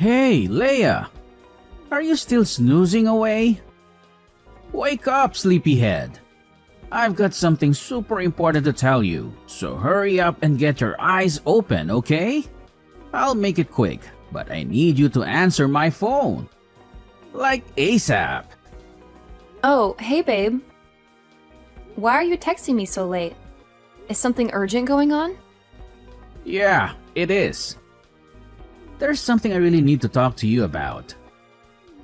Hey, Leia! Are you still snoozing away? Wake up, sleepyhead! I've got something super important to tell you, so hurry up and get your eyes open, okay? I'll make it quick, but I need you to answer my phone. Like ASAP. Oh, hey babe. Why are you texting me so late? Is something urgent going on? Yeah, it is. There's something I really need to talk to you about.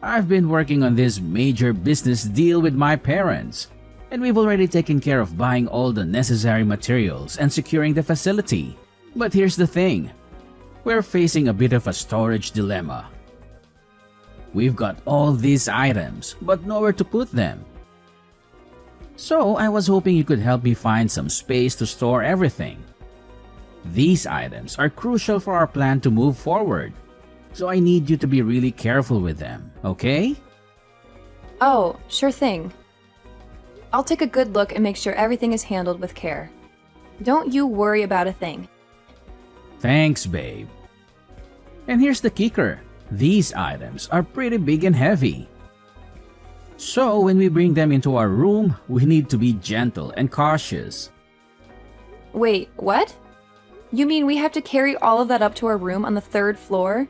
I've been working on this major business deal with my parents, and we've already taken care of buying all the necessary materials and securing the facility. But here's the thing. We're facing a bit of a storage dilemma. We've got all these items, but nowhere to put them. So I was hoping you could help me find some space to store everything. These items are crucial for our plan to move forward, so I need you to be really careful with them, okay? Oh, sure thing. I'll take a good look and make sure everything is handled with care. Don't you worry about a thing. Thanks, babe. And here's the kicker. These items are pretty big and heavy. So when we bring them into our room, we need to be gentle and cautious. Wait, what? You mean we have to carry all of that up to our room on the 3rd floor?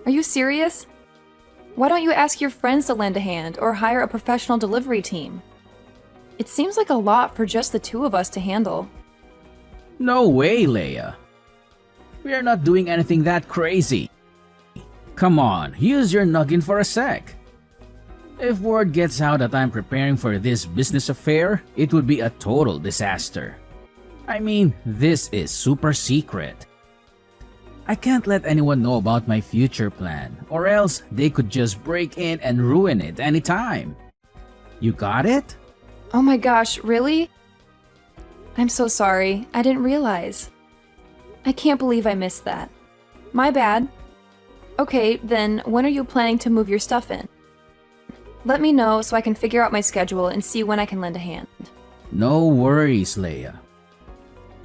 Are you serious? Why don't you ask your friends to lend a hand or hire a professional delivery team? It seems like a lot for just the 2 of us to handle. No way, Leia. We are not doing anything that crazy. Come on, use your noggin for a sec. If word gets out that I'm preparing for this business affair, it would be a total disaster. I mean, this is super secret. I can't let anyone know about my future plan, or else they could just break in and ruin it anytime. You got it? Oh my gosh, really? I'm so sorry. I didn't realize. I can't believe I missed that. My bad. Okay, then when are you planning to move your stuff in? Let me know so I can figure out my schedule and see when I can lend a hand. No worries, Leia.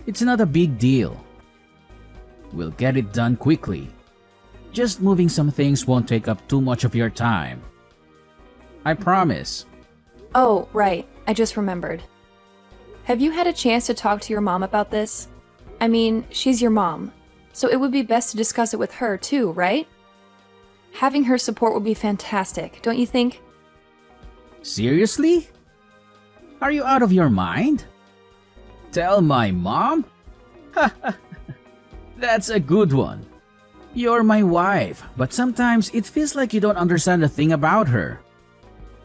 It's not a big deal. We'll get it done quickly. Just moving some things won't take up too much of your time. I promise. Oh, right. I just remembered. Have you had a chance to talk to your mom about this? I mean, she's your mom, so it would be best to discuss it with her too, right? Having her support would be fantastic, don't you think? Seriously? Are you out of your mind? Tell my mom? That's a good one. You're my wife, but sometimes it feels like you don't understand a thing about her.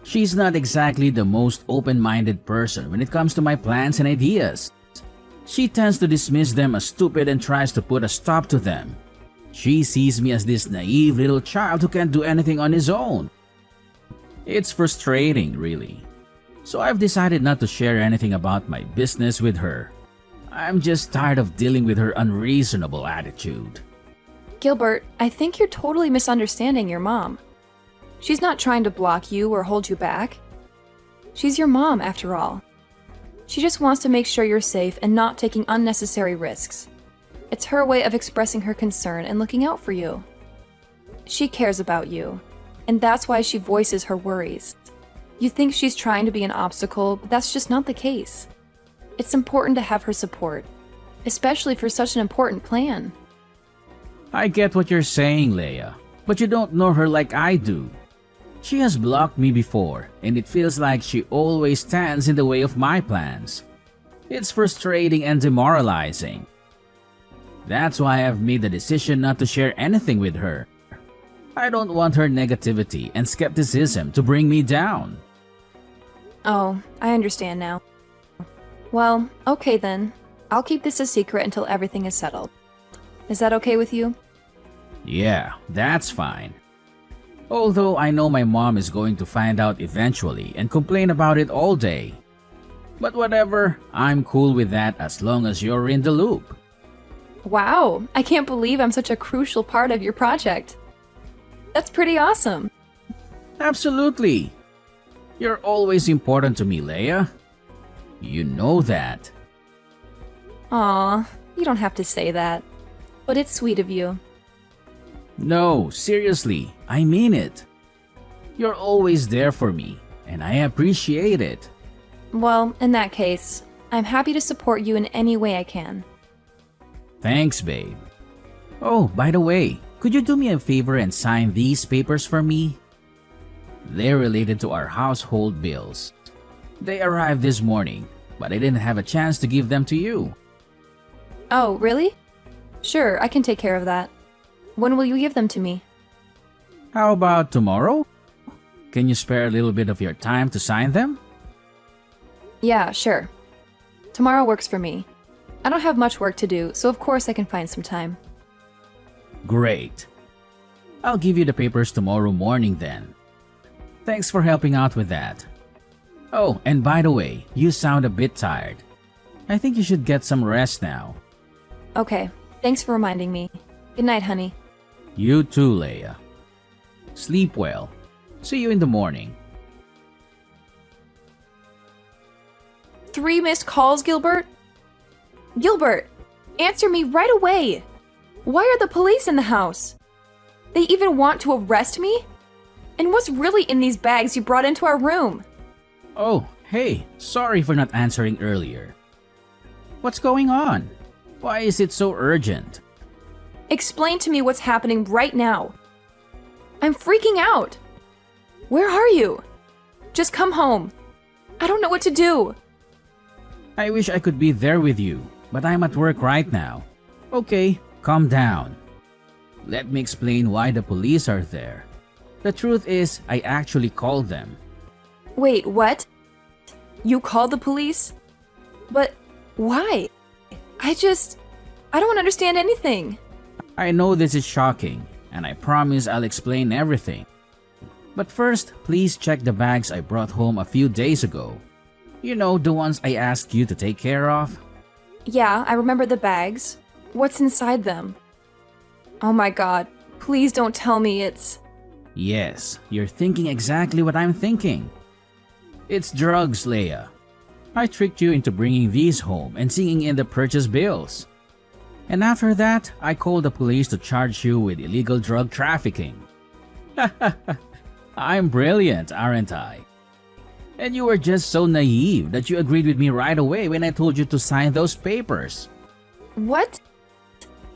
She's not exactly the most open-minded person when it comes to my plans and ideas. She tends to dismiss them as stupid and tries to put a stop to them. She sees me as this naive little child who can't do anything on his own. It's frustrating, really. So I've decided not to share anything about my business with her. I'm just tired of dealing with her unreasonable attitude. Gilbert, I think you're totally misunderstanding your mom. She's not trying to block you or hold you back. She's your mom, after all. She just wants to make sure you're safe and not taking unnecessary risks. It's her way of expressing her concern and looking out for you. She cares about you, and that's why she voices her worries. You think she's trying to be an obstacle, but that's just not the case. It's important to have her support, especially for such an important plan. I get what you're saying, Leia, but you don't know her like I do. She has blocked me before, and it feels like she always stands in the way of my plans. It's frustrating and demoralizing. That's why I've made the decision not to share anything with her. I don't want her negativity and skepticism to bring me down. Oh, I understand now. Well, okay then. I'll keep this a secret until everything is settled. Is that okay with you? Yeah, that's fine. Although I know my mom is going to find out eventually and complain about it all day. But whatever, I'm cool with that as long as you're in the loop. Wow, I can't believe I'm such a crucial part of your project. That's pretty awesome. Absolutely. You're always important to me, Leia. You know that. Aw, you don't have to say that. But it's sweet of you. No, seriously, I mean it. You're always there for me, and I appreciate it. Well, in that case, I'm happy to support you in any way I can. Thanks, babe. Oh, by the way, could you do me a favor and sign these papers for me? They're related to our household bills. They arrived this morning, but I didn't have a chance to give them to you. Oh, really? Sure, I can take care of that. When will you give them to me? How about tomorrow? Can you spare a little bit of your time to sign them? Yeah, sure. Tomorrow works for me. I don't have much work to do, so of course I can find some time. Great. I'll give you the papers tomorrow morning then. Thanks for helping out with that. Oh, and by the way, you sound a bit tired. I think you should get some rest now. Okay, thanks for reminding me. Good night, honey. You too, Leia. Sleep well. See you in the morning. 3 missed calls, Gilbert? Gilbert, answer me right away! Why are the police in the house? They even want to arrest me? And what's really in these bags you brought into our room? Oh, hey, sorry for not answering earlier. What's going on? Why is it so urgent? Explain to me what's happening right now. I'm freaking out. Where are you? Just come home. I don't know what to do. I wish I could be there with you, but I'm at work right now. Okay, calm down. Let me explain why the police are there. The truth is, I actually called them. Wait, what? You called the police? But why? I don't understand anything. I know this is shocking, and I promise I'll explain everything. But first, please check the bags I brought home a few days ago. You know, the ones I asked you to take care of? Yeah, I remember the bags. What's inside them? Oh my god, please don't tell me it's... Yes, you're thinking exactly what I'm thinking. It's drugs, Leia. I tricked you into bringing these home and seeing in the purchase bills. And after that, I called the police to charge you with illegal drug trafficking. I'm brilliant, aren't I? And you were just so naive that you agreed with me right away when I told you to sign those papers. What?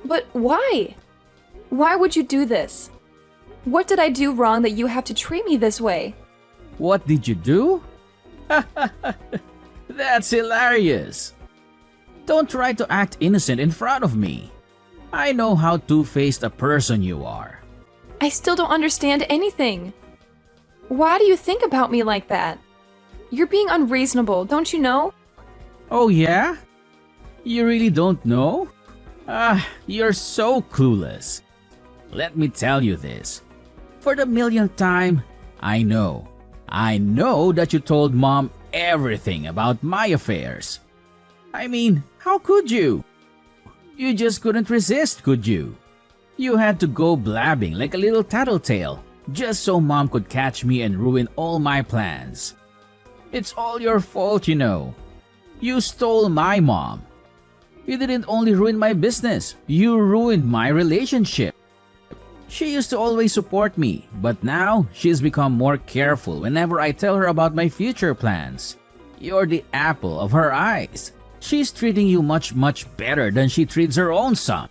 But why? Why would you do this? What did I do wrong that you have to treat me this way? What did you do? That's hilarious. Don't try to act innocent in front of me. I know how two-faced a person you are. I still don't understand anything. Why do you think about me like that? You're being unreasonable, don't you know? Oh yeah? You really don't know? You're so clueless. Let me tell you this. For the millionth time, I know that you told Mom everything about my affairs. I mean, how could you? You just couldn't resist, could you? You had to go blabbing like a little tattletale just so Mom could catch me and ruin all my plans. It's all your fault, you know. You stole my mom. You didn't only ruin my business, you ruined my relationship. She used to always support me, but now she's become more careful whenever I tell her about my future plans. You're the apple of her eyes. She's treating you much better than she treats her own son.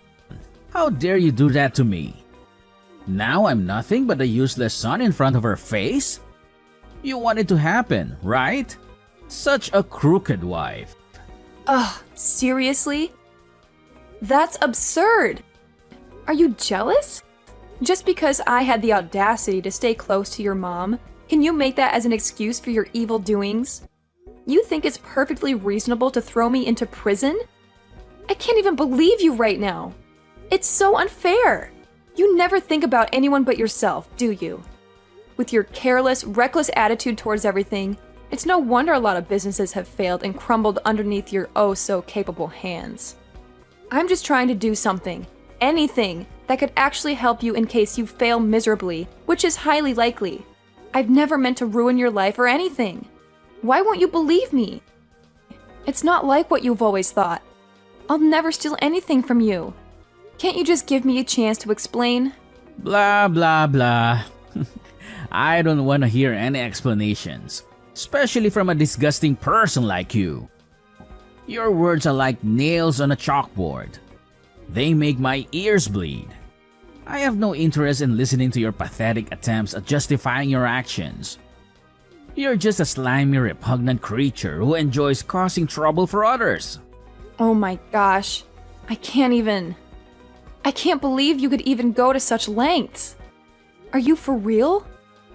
How dare you do that to me? Now I'm nothing but a useless son in front of her face? You want it to happen, right? Such a crooked wife. Ugh, seriously? That's absurd! Are you jealous? Just because I had the audacity to stay close to your mom, can you make that as an excuse for your evil doings? You think it's perfectly reasonable to throw me into prison? I can't even believe you right now. It's so unfair. You never think about anyone but yourself, do you? With your careless, reckless attitude towards everything, it's no wonder a lot of businesses have failed and crumbled underneath your oh-so-capable hands. I'm just trying to do something, anything, that could actually help you in case you fail miserably, which is highly likely. I've never meant to ruin your life or anything. Why won't you believe me? It's not like what you've always thought. I'll never steal anything from you. Can't you just give me a chance to explain? Blah, blah, blah. I don't want to hear any explanations, especially from a disgusting person like you. Your words are like nails on a chalkboard. They make my ears bleed. I have no interest in listening to your pathetic attempts at justifying your actions. You're just a slimy, repugnant creature who enjoys causing trouble for others. Oh my gosh. I can't believe you could even go to such lengths. Are you for real?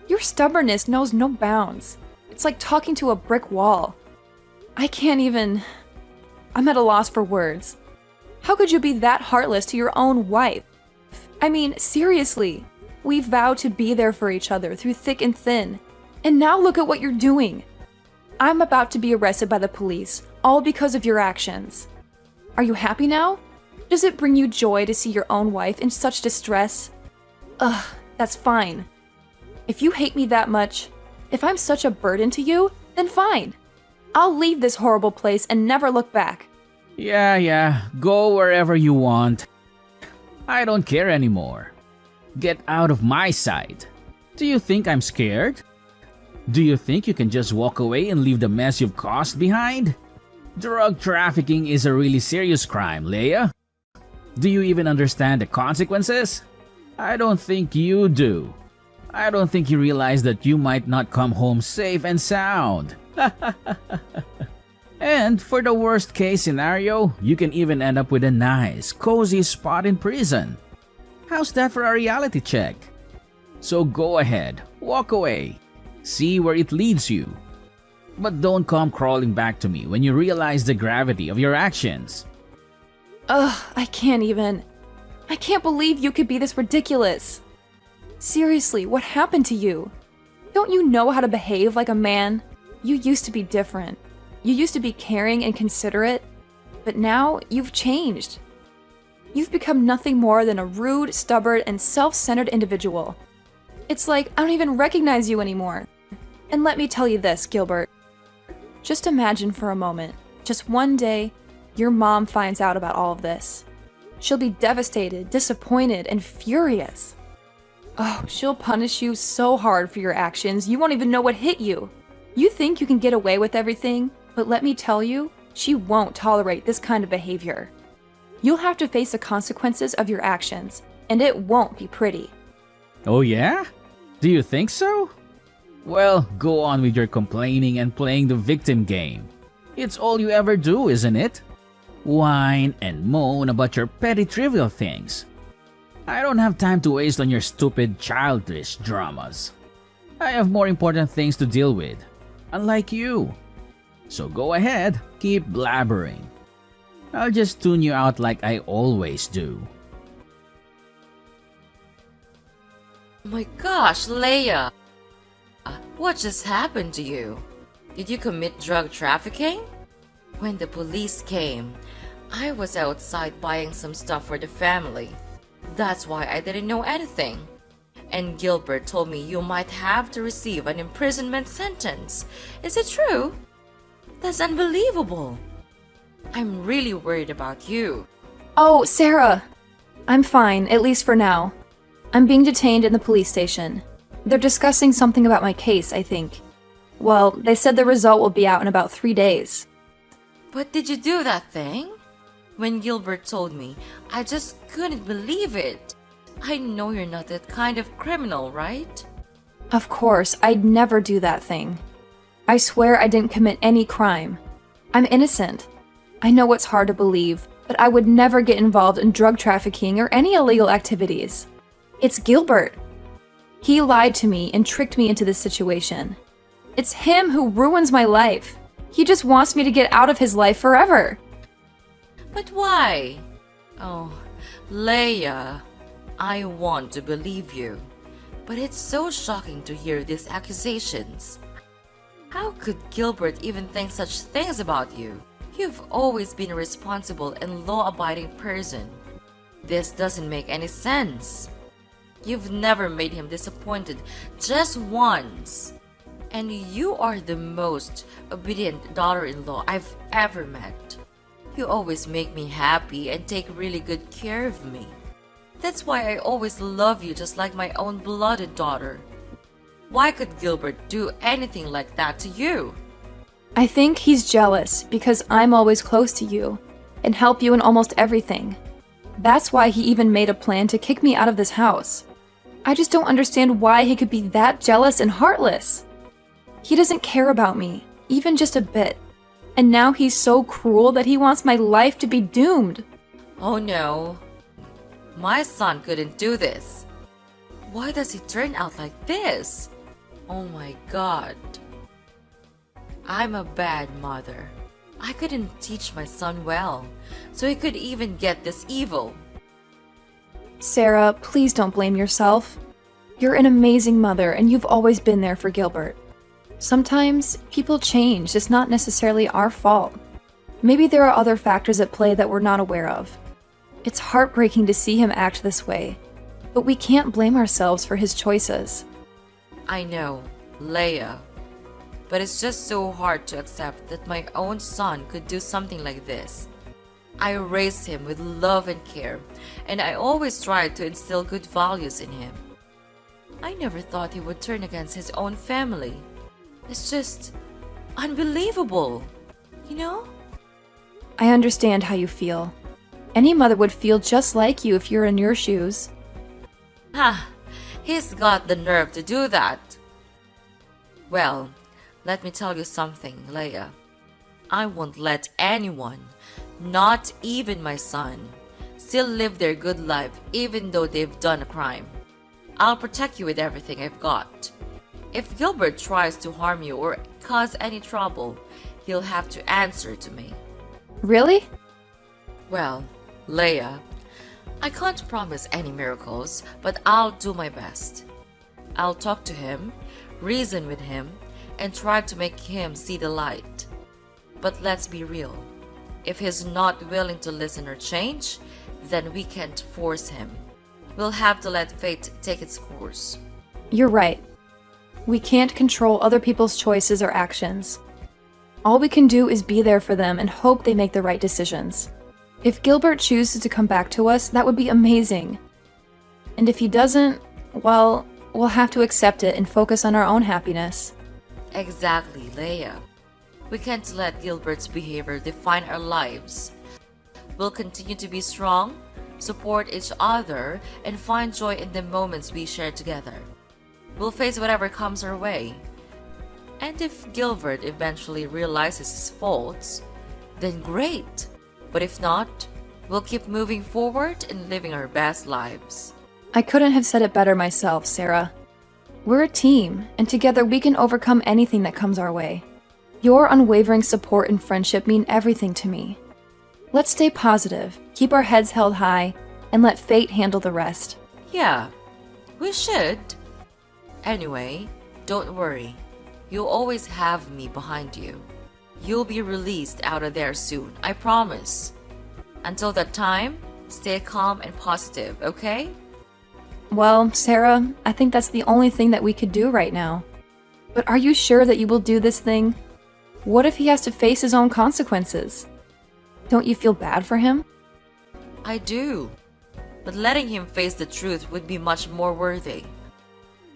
Your stubbornness knows no bounds. It's like talking to a brick wall. I'm at a loss for words. How could you be that heartless to your own wife? I mean, seriously. We vowed to be there for each other through thick and thin. And now look at what you're doing. I'm about to be arrested by the police, all because of your actions. Are you happy now? Does it bring you joy to see your own wife in such distress? Ugh, that's fine. If you hate me that much, if I'm such a burden to you, then fine. I'll leave this horrible place and never look back. Yeah, go wherever you want. I don't care anymore. Get out of my sight. Do you think I'm scared? Do you think you can just walk away and leave the mess you've caused behind? Drug trafficking is a really serious crime, Leia. Do you even understand the consequences? I don't think you do. I don't think you realize that you might not come home safe and sound. And for the worst case scenario, you can even end up with a nice, cozy spot in prison. How's that for a reality check? So go ahead, walk away. See where it leads you. But don't come crawling back to me when you realize the gravity of your actions. Ugh, I can't believe you could be this ridiculous. Seriously, what happened to you? Don't you know how to behave like a man? You used to be different. You used to be caring and considerate, but now you've changed. You've become nothing more than a rude, stubborn, and self-centered individual. It's like I don't even recognize you anymore. And let me tell you this, Gilbert. Just imagine for a moment, just one day, your mom finds out about all of this. She'll be devastated, disappointed, and furious. Oh, she'll punish you so hard for your actions, you won't even know what hit you. You think you can get away with everything, but let me tell you, she won't tolerate this kind of behavior. You'll have to face the consequences of your actions, and it won't be pretty. Oh yeah? Do you think so? Well, go on with your complaining and playing the victim game. It's all you ever do, isn't it? Whine and moan about your petty trivial things. I don't have time to waste on your stupid childish dramas. I have more important things to deal with, unlike you. So go ahead, keep blabbering. I'll just tune you out like I always do. My gosh, Leia! What just happened to you? Did you commit drug trafficking? When the police came, I was outside buying some stuff for the family. That's why I didn't know anything. And Gilbert told me you might have to receive an imprisonment sentence. Is it true? That's unbelievable. I'm really worried about you. Oh, Sarah! I'm fine, at least for now. I'm being detained in the police station. They're discussing something about my case, I think. Well, they said the result will be out in about 3 days. But did you do that thing? When Gilbert told me, I just couldn't believe it. I know you're not that kind of criminal, right? Of course, I'd never do that thing. I swear I didn't commit any crime. I'm innocent. I know it's hard to believe, but I would never get involved in drug trafficking or any illegal activities. It's Gilbert. He lied to me and tricked me into this situation. It's him who ruins my life. He just wants me to get out of his life forever. But why? Oh, Leia, I want to believe you. But it's so shocking to hear these accusations. How could Gilbert even think such things about you? You've always been a responsible and law-abiding person. This doesn't make any sense. You've never made him disappointed, just once. And you are the most obedient daughter-in-law I've ever met. You always make me happy and take really good care of me. That's why I always love you just like my own blooded daughter. Why could Gilbert do anything like that to you? I think he's jealous because I'm always close to you and help you in almost everything. That's why he even made a plan to kick me out of this house. I just don't understand why he could be that jealous and heartless. He doesn't care about me, even just a bit. And now he's so cruel that he wants my life to be doomed. Oh no. My son couldn't do this. Why does he turn out like this? Oh my God. I'm a bad mother. I couldn't teach my son well, so he could even get this evil. Sarah, please don't blame yourself. You're an amazing mother and you've always been there for Gilbert. Sometimes people change, it's not necessarily our fault. Maybe there are other factors at play that we're not aware of. It's heartbreaking to see him act this way, but we can't blame ourselves for his choices. I know, Leia. But it's just so hard to accept that my own son could do something like this. I raised him with love and care, and I always tried to instill good values in him. I never thought he would turn against his own family. It's just unbelievable, you know? I understand how you feel. Any mother would feel just like you if you're in your shoes. He's got the nerve to do that. Well, let me tell you something, Leia. I won't let anyone, not even my son, still live their good life even though they've done a crime. I'll protect you with everything I've got. If Gilbert tries to harm you or cause any trouble, he'll have to answer to me. Really? Well, Leia, I can't promise any miracles, but I'll do my best. I'll talk to him, reason with him, and try to make him see the light. But let's be real. If he's not willing to listen or change, then we can't force him. We'll have to let fate take its course. You're right. We can't control other people's choices or actions. All we can do is be there for them and hope they make the right decisions. If Gilbert chooses to come back to us, that would be amazing. And if he doesn't, well, we'll have to accept it and focus on our own happiness. Exactly, Leia. We can't let Gilbert's behavior define our lives. We'll continue to be strong, support each other, and find joy in the moments we share together. We'll face whatever comes our way. And if Gilbert eventually realizes his faults, then great. But if not, we'll keep moving forward and living our best lives. I couldn't have said it better myself, Sarah. We're a team, and together we can overcome anything that comes our way. Your unwavering support and friendship mean everything to me. Let's stay positive, keep our heads held high, and let fate handle the rest. Yeah, we should. Anyway, don't worry. You'll always have me behind you. You'll be released out of there soon, I promise. Until that time, stay calm and positive, okay? Well, Sarah, I think that's the only thing that we could do right now. But are you sure that you will do this thing? What if he has to face his own consequences? Don't you feel bad for him? I do. But letting him face the truth would be much more worthy.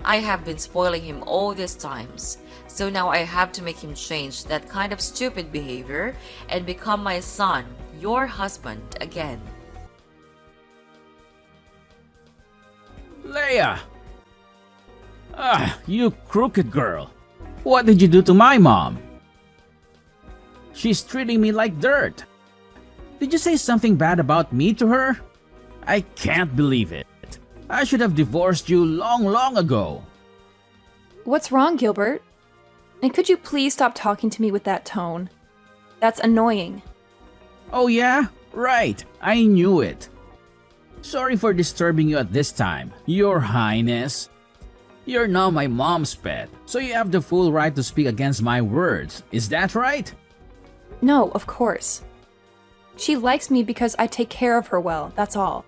I have been spoiling him all these times, so now I have to make him change that kind of stupid behavior and become my son, your husband, again. Leia! You crooked girl. What did you do to my mom? She's treating me like dirt. Did you say something bad about me to her? I can't believe it. I should have divorced you long ago. What's wrong, Gilbert? And could you please stop talking to me with that tone? That's annoying. Oh yeah? Right. I knew it. Sorry for disturbing you at this time, Your Highness. You're now my mom's pet, so you have the full right to speak against my words. Is that right? No, of course. She likes me because I take care of her well, that's all.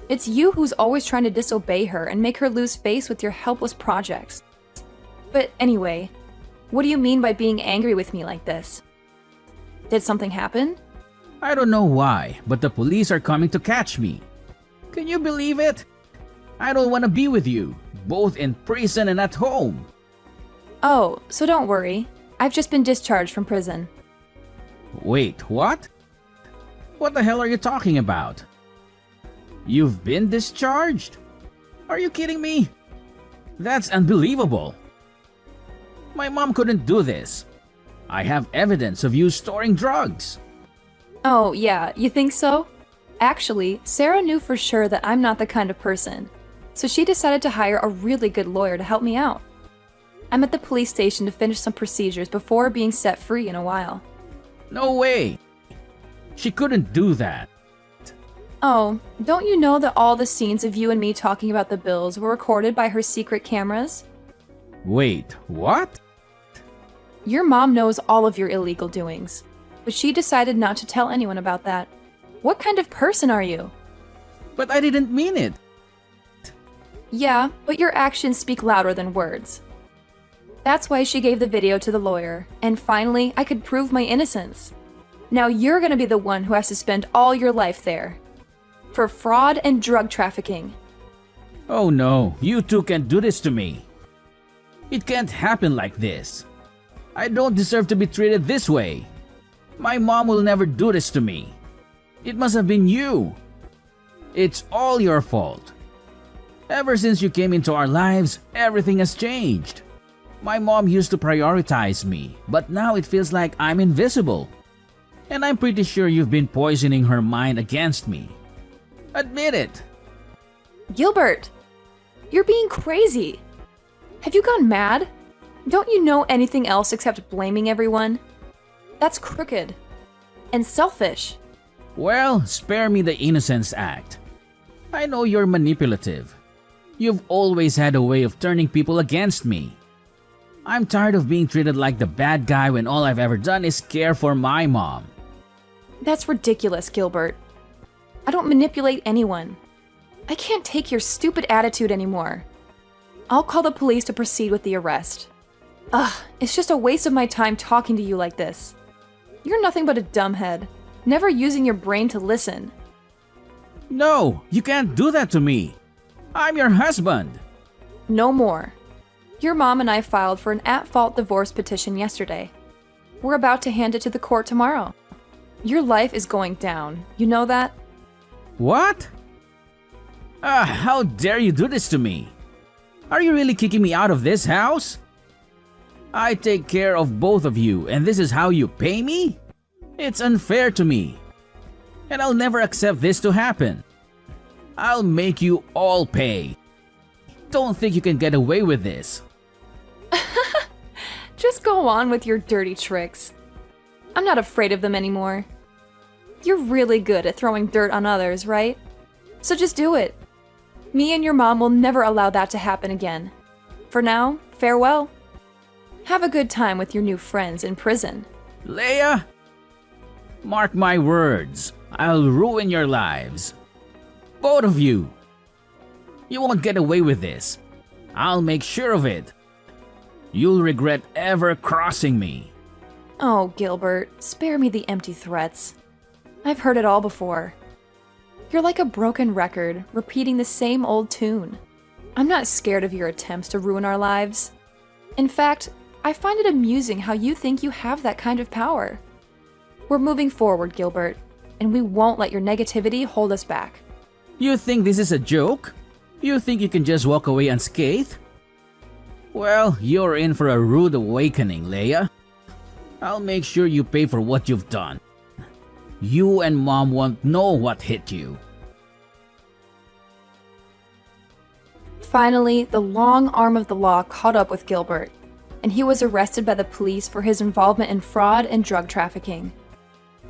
It's you who's always trying to disobey her and make her lose face with your helpless projects. But anyway, what do you mean by being angry with me like this? Did something happen? I don't know why, but the police are coming to catch me. Can you believe it? I don't want to be with you, both in prison and at home. Oh, so don't worry. I've just been discharged from prison. Wait, what? What the hell are you talking about? You've been discharged? Are you kidding me? That's unbelievable. My mom couldn't do this. I have evidence of you storing drugs. Oh, yeah, you think so? Actually, Sarah knew for sure that I'm not the kind of person, so she decided to hire a really good lawyer to help me out. I'm at the police station to finish some procedures before being set free in a while. No way. She couldn't do that. Oh, don't you know that all the scenes of you and me talking about the bills were recorded by her secret cameras? Wait, what? Your mom knows all of your illegal doings, but she decided not to tell anyone about that. What kind of person are you? But I didn't mean it. Yeah, but your actions speak louder than words. That's why she gave the video to the lawyer, and finally, I could prove my innocence. Now you're gonna be the one who has to spend all your life there. For fraud and drug trafficking. Oh no, you two can't do this to me. It can't happen like this. I don't deserve to be treated this way. My mom will never do this to me. It must have been you. It's all your fault. Ever since you came into our lives, everything has changed. My mom used to prioritize me, but now it feels like I'm invisible. And I'm pretty sure you've been poisoning her mind against me. Admit it. Gilbert! You're being crazy! Have you gone mad? Don't you know anything else except blaming everyone? That's crooked. And selfish. Well, spare me the Innocence Act. I know you're manipulative. You've always had a way of turning people against me. I'm tired of being treated like the bad guy when all I've ever done is care for my mom. That's ridiculous, Gilbert. I don't manipulate anyone. I can't take your stupid attitude anymore. I'll call the police to proceed with the arrest. Ugh, it's just a waste of my time talking to you like this. You're nothing but a dumbhead, never using your brain to listen. No, you can't do that to me. I'm your husband. No more. Your mom and I filed for an at-fault divorce petition yesterday. We're about to hand it to the court tomorrow. Your life is going down. You know that? What? How dare you do this to me? Are you really kicking me out of this house? I take care of both of you, and this is how you pay me? It's unfair to me. And I'll never accept this to happen. I'll make you all pay. Don't think you can get away with this. Just go on with your dirty tricks. I'm not afraid of them anymore. You're really good at throwing dirt on others, right? So just do it. Me and your mom will never allow that to happen again. For now, farewell. Have a good time with your new friends in prison. Leia, mark my words. I'll ruin your lives. Both of you. You won't get away with this. I'll make sure of it. You'll regret ever crossing me. Oh, Gilbert, spare me the empty threats. I've heard it all before. You're like a broken record, repeating the same old tune. I'm not scared of your attempts to ruin our lives. In fact, I find it amusing how you think you have that kind of power. We're moving forward, Gilbert, and we won't let your negativity hold us back. You think this is a joke? You think you can just walk away unscathed? Well, you're in for a rude awakening, Leia. I'll make sure you pay for what you've done. You and Mom won't know what hit you. Finally, the long arm of the law caught up with Gilbert, and he was arrested by the police for his involvement in fraud and drug trafficking.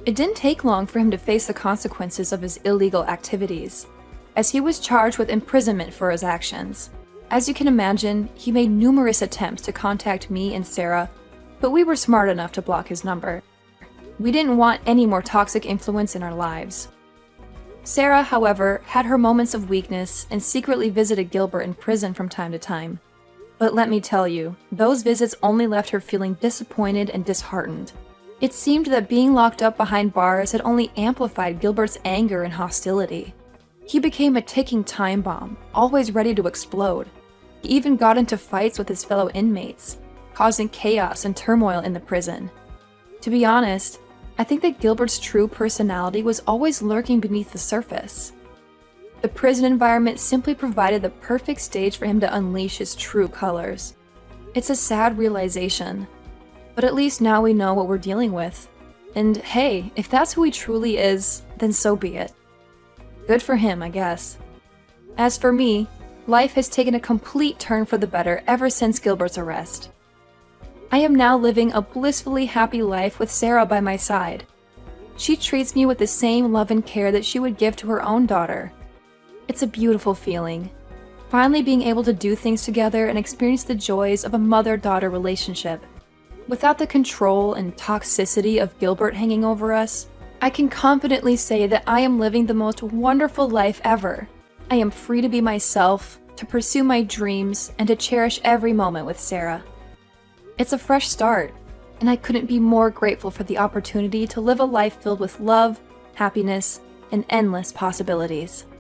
It didn't take long for him to face the consequences of his illegal activities, as he was charged with imprisonment for his actions. As you can imagine, he made numerous attempts to contact me and Sarah, but we were smart enough to block his number. We didn't want any more toxic influence in our lives. Sarah, however, had her moments of weakness and secretly visited Gilbert in prison from time to time. But let me tell you, those visits only left her feeling disappointed and disheartened. It seemed that being locked up behind bars had only amplified Gilbert's anger and hostility. He became a ticking time bomb, always ready to explode. He even got into fights with his fellow inmates, causing chaos and turmoil in the prison. To be honest, I think that Gilbert's true personality was always lurking beneath the surface. The prison environment simply provided the perfect stage for him to unleash his true colors. It's a sad realization, but at least now we know what we're dealing with. And hey, if that's who he truly is, then so be it. Good for him, I guess. As for me, life has taken a complete turn for the better ever since Gilbert's arrest. I am now living a blissfully happy life with Sarah by my side. She treats me with the same love and care that she would give to her own daughter. It's a beautiful feeling, finally being able to do things together and experience the joys of a mother-daughter relationship. Without the control and toxicity of Gilbert hanging over us, I can confidently say that I am living the most wonderful life ever. I am free to be myself, to pursue my dreams, and to cherish every moment with Sarah. It's a fresh start, and I couldn't be more grateful for the opportunity to live a life filled with love, happiness, and endless possibilities.